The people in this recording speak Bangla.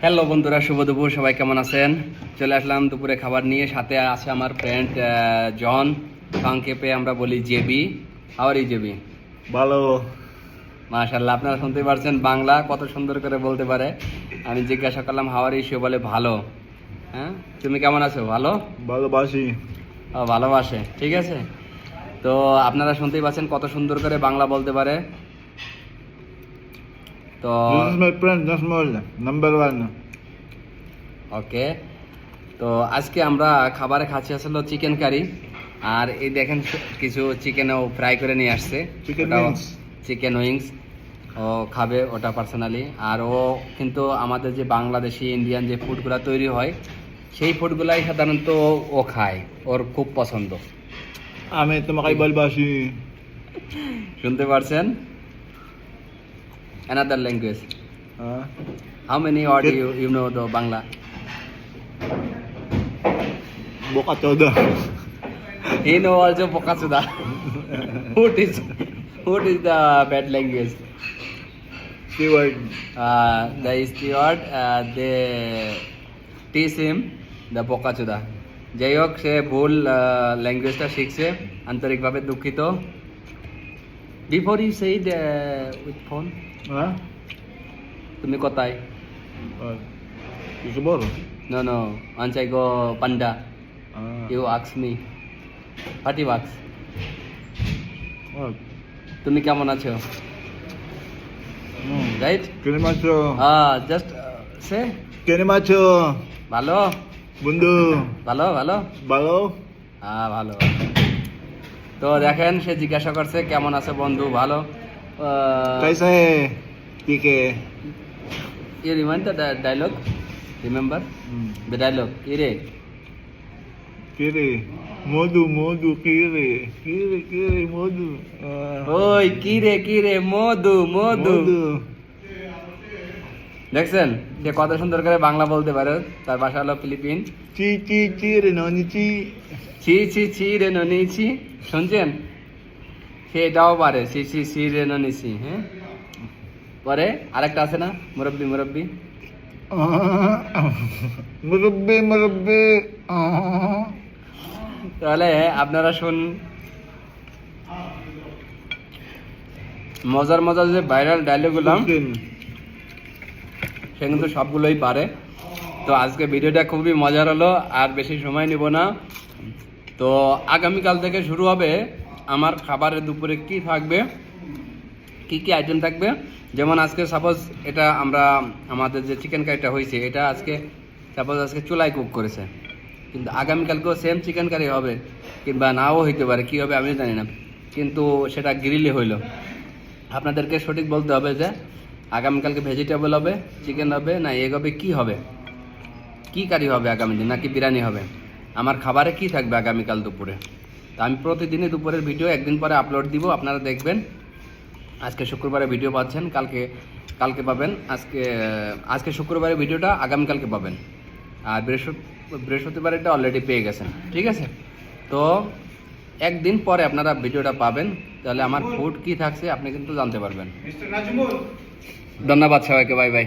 হ্যালো বন্ধুরা, শুভ দুপুর। সবাই কেমন আছেন? চলে আসলাম দুপুরে খাবার নিয়ে। সাথে আছে আমার ফ্রেন্ড জন, সংক্ষেপে আমরা বলি জেবি। How are you JB? ভালো। মাশাআল্লাহ, আপনারা শুনতে পারছেন বাংলা কত সুন্দর করে বলতে পারে। আমি জিজ্ঞাসা করলাম হাওয়ার ইউ, সে বলে ভালো। হ্যাঁ, তুমি কেমন আছো? ভালো? ভালোবাসি। ভালোবাসে, ঠিক আছে। তো আপনারা শুনতেই পাচ্ছেন কত সুন্দর করে বাংলা বলতে পারে। তো This is my friend Nasmol, number 1. ওকে, তো আজকে আমরা খাবারে খাচ্ছি আসলে চিকেন কারি। আর এই দেখেন কিছু চিকেনও ফ্রাই করে নিয়ে আসছে, Chicken wings. Chicken wings. ও খাবে ওটা পার্সোনালি। আর ও কিন্তু আমাদের যে বাংলাদেশি ইন্ডিয়ান যে ফুডগুলো তৈরি হয় সেই ফুডগুলাই সাধারণত ও খায়, ওর খুব পছন্দ। আমি তোমাকে ভালোবাসি। শুনতে পারছেন? Another language. How many word you know the Bangla? Boka todo. He know also Pokasuda. What is the bad language? Steward. The steward they teach him the Pokasuda. যাই হোক, সে ভুল ল্যাঙ্গুয়েজটা শিখছে, আন্তরিকভাবে দুঃখিত। Before you said with phone, তুমি কোথায়? Isubor. No, once I go Panda, you ask me, what you ask? তুমি কেমন আছো? রাইট? Kinimacho. জাস্ট সে Kinimacho. ভালো Bundu. ভালো ভালো Balo. ভালো। তো দেখেন, সে জিজ্ঞাসা করছে কেমন আছে বন্ধু। ভালো। Kaisa hai? Tike. You remind the dialogue? Remember the dialogue? ইরে Kiri. Modu, kiri. Kiri, modu. ওই কিরে মধু মধু। দেখছেন যে কত সুন্দর করে বাংলা বলতে পারে। তার ভাষা হলো ফিলিপিন। Chi, noni chi. ছি রে ননিছি, শুনছেন? সে এটাও পারে, ছি রে ননিছি। হ্যাঁ, পরে আরেকটা আছে না, মুরব্বি। Murabbi. তাহলে আপনারা শুন, মজার যে ভাইরাল ডায়লগ গুলো সে কিন্তু সবগুলোই পারে। তো আজকে ভিডিওটা খুবই মজার হলো, আর বেশি সময় নিব না। তো আগামীকাল থেকে শুরু হবে আমার খাবারের দুপুরে কি থাকবে, কি আইটেম থাকবে। যেমন আজকে সাপোজ এটা আমরা আমাদের যে চিকেন কারিটা হয়েছে, এটা আজকে সাপোজ আজকে চুলায় কুক করেছে, কিন্তু আগামীকালকেও সেম চিকেন কারি হবে, কিংবা নাও হইতে পারে, কী হবে আমি জানি না, কিন্তু সেটা গ্রিলে হইলো। আপনাদেরকে সঠিক বলতে হবে যে আগামীকালকে ভেজিটেবল হবে, চিকেন হবে, না এগ হবে, কী হবে, কী কারি হবে আগামী দিন, নাকি বিরিয়ানি হবে, আমার খাবারে কি থাকবে আগামীকাল দুপুরে। তো আমি প্রতিদিনই দুপুরের ভিডিও একদিন পরে আপলোড দিব, আপনারা দেখবেন। আজকে শুক্রবারে ভিডিও পাচ্ছেন, কালকে পাবেন। আজকে শুক্রবারের ভিডিওটা আগামীকালকে পাবেন, আর বৃহস্পতিবার এটা অলরেডি পেয়ে গেছেন, ঠিক আছে। তো একদিন পরে আপনারা ভিডিওটা পাবেন, তাহলে আমার ফুড কি থাকছে আপনি কিন্তু জানতে পারবেন। ধন্যবাদ সবাইকে, বাই বাই।